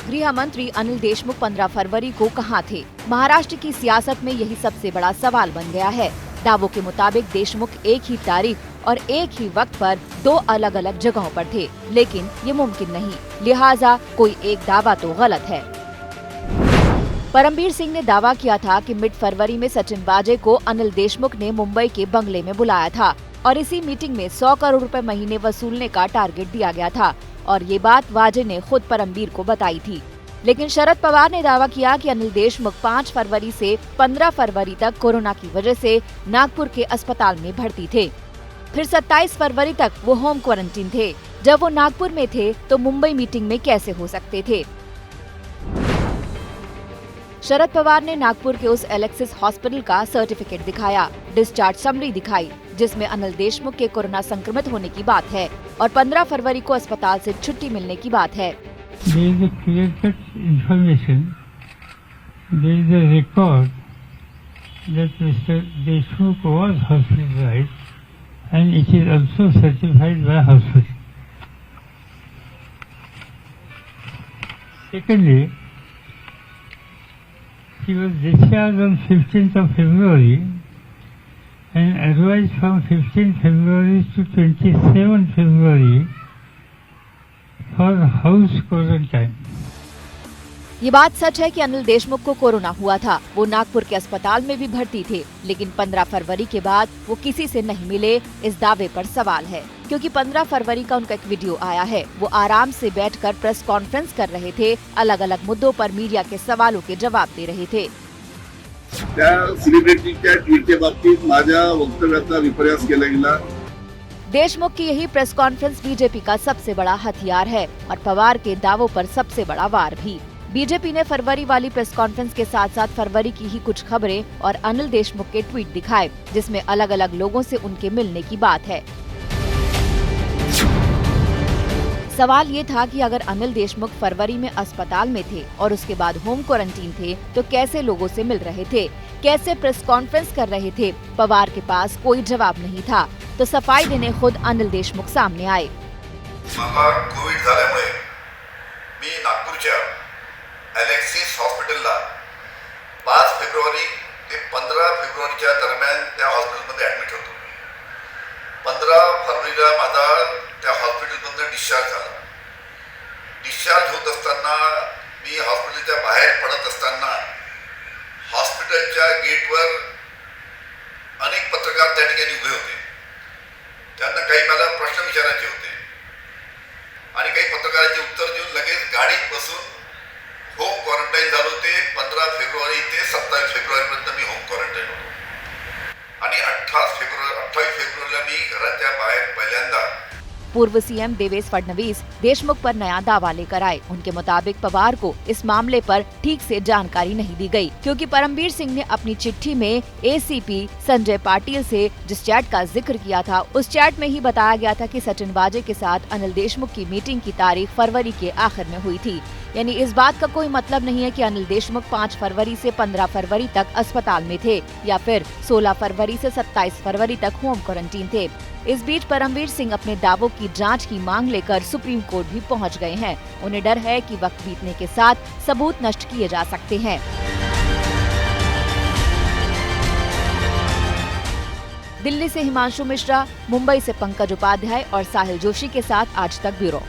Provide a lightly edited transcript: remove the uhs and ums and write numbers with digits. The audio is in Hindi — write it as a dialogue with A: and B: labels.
A: गृह मंत्री अनिल देशमुख 15 फरवरी को कहां थे? महाराष्ट्र की सियासत में यही सबसे बड़ा सवाल बन गया है। दावों के मुताबिक देशमुख एक ही तारीख और एक ही वक्त पर 2 अलग अलग जगहों पर थे, लेकिन ये मुमकिन नहीं, लिहाजा कोई एक दावा तो गलत है। परमबीर सिंह ने दावा किया था कि मिड फरवरी में सचिन वाजे को अनिल देशमुख ने मुंबई के बंगले में बुलाया था और इसी मीटिंग में 100 करोड़ रुपए महीने वसूलने का टारगेट दिया गया था और ये बात वाजे ने खुद परमबीर को बताई थी। लेकिन शरद पवार ने दावा किया कि अनिल देशमुख 5 फरवरी से 15 फरवरी तक कोरोना की वजह से नागपुर के अस्पताल में भर्ती थे। फिर 27 फरवरी तक वो होम क्वारंटीन थे। जब वो नागपुर में थे तो मुंबई मीटिंग में कैसे हो सकते थे? शरद पवार ने नागपुर के उस एलेक्सिस हॉस्पिटल का सर्टिफिकेट दिखाया, डिस्चार्ज समरी दिखाई, जिसमें अनिल देशमुख के कोरोना संक्रमित होने की बात है और 15 फरवरी को अस्पताल से छुट्टी मिलने की बात है।
B: There is a clear-cut information. There is a record that Mr. Deshmukh was hospitalized, and it is also certified by hospital. Secondly, he was discharged on 15th of February and advised from 15th February to 27th February for house quarantine.
A: ये बात सच है कि अनिल देशमुख को कोरोना हुआ था। वो नागपुर के अस्पताल में भी भर्ती थे, लेकिन 15 फरवरी के बाद वो किसी से नहीं मिले। इस दावे पर सवाल है, क्योंकि 15 फरवरी का उनका एक वीडियो आया है। वो आराम से बैठकर प्रेस कॉन्फ्रेंस कर रहे थे, अलग अलग मुद्दों पर मीडिया के सवालों के जवाब दे रहे थे।
C: त्या सेलिब्रिटीच्या ट्विटच्या बाबतीत माझ्या वक्तव्याचा विपर्यास केला गेला।
A: देशमुख की यही प्रेस कॉन्फ्रेंस बीजेपी का सबसे बड़ा हथियार है और पवार के दावों पर सबसे बड़ा वार भी। बीजेपी ने फरवरी वाली प्रेस कॉन्फ्रेंस के साथ साथ फरवरी की ही कुछ खबरें और अनिल देशमुख के ट्वीट दिखाए, जिसमें अलग अलग लोगों से उनके मिलने की बात है। सवाल ये था कि अगर अनिल देशमुख फरवरी में अस्पताल में थे और उसके बाद होम क्वारंटीन थे, तो कैसे लोगों से मिल रहे थे, कैसे प्रेस कॉन्फ्रेंस कर रहे थे? पवार के पास कोई जवाब नहीं था, तो सफाई देने खुद अनिल देशमुख सामने आए।
D: कोविड झाल्यामुळे मी नागपूरच्या एलेक्सिस हॉस्पिटलला 5 फेब्रुवारी ते 15 फेब्रुवारीच्या दरम्यान त्या हॉस्पिटलमध्ये ऍडमिट होतो। 15 फरवरीला माझा त्या हॉस्पिटलमधून डिस्चार्ज झाला। डिस्चार्ज होत असताना मी हॉस्पिटलच्या बाहेर पडत असताना हॉस्पिटलच्या गेटवर अनेक पत्रकार त्या ठिकाणी उभे होते। त्यांना काही मला प्रश्न विचारायचे होते आणि काही पत्रकारांचे उत्तर देऊन लगेच गाडीत बसून होम क्वारंटाईन झालो। ते 15 फेब्रुवारी ते 27 फेब्रुवारीपर्यंत मी होम क्वारंटाईन होतो आणि 28 फेब्रुवारीला मी घराच्या बाहेर पहिल्यांदा।
A: पूर्व सीएम देवेश फडणवीस देशमुख पर नया दावा लेकर आए। उनके मुताबिक पवार को इस मामले पर ठीक से जानकारी नहीं दी गई, क्योंकि परमबीर सिंह ने अपनी चिट्ठी में एसीपी संजय पाटिल से जिस चैट का जिक्र किया था, उस चैट में ही बताया गया था कि सचिन वाजे के साथ अनिल देशमुख की मीटिंग की तारीख फरवरी के आखिर में हुई थी। यानी इस बात का कोई मतलब नहीं है कि अनिल देशमुख 5 फरवरी से 15 फरवरी तक अस्पताल में थे या फिर 16 फरवरी से 27 फरवरी तक होम क्वारंटीन थे। इस बीच परमबीर सिंह अपने दावों की जांच की मांग लेकर सुप्रीम कोर्ट भी पहुंच गए हैं। उन्हें डर है कि वक्त बीतने के साथ सबूत नष्ट किए जा सकते हैं। दिल्ली से हिमांशु मिश्रा, मुंबई से पंकज उपाध्याय और साहिल जोशी के साथ आज तक ब्यूरो।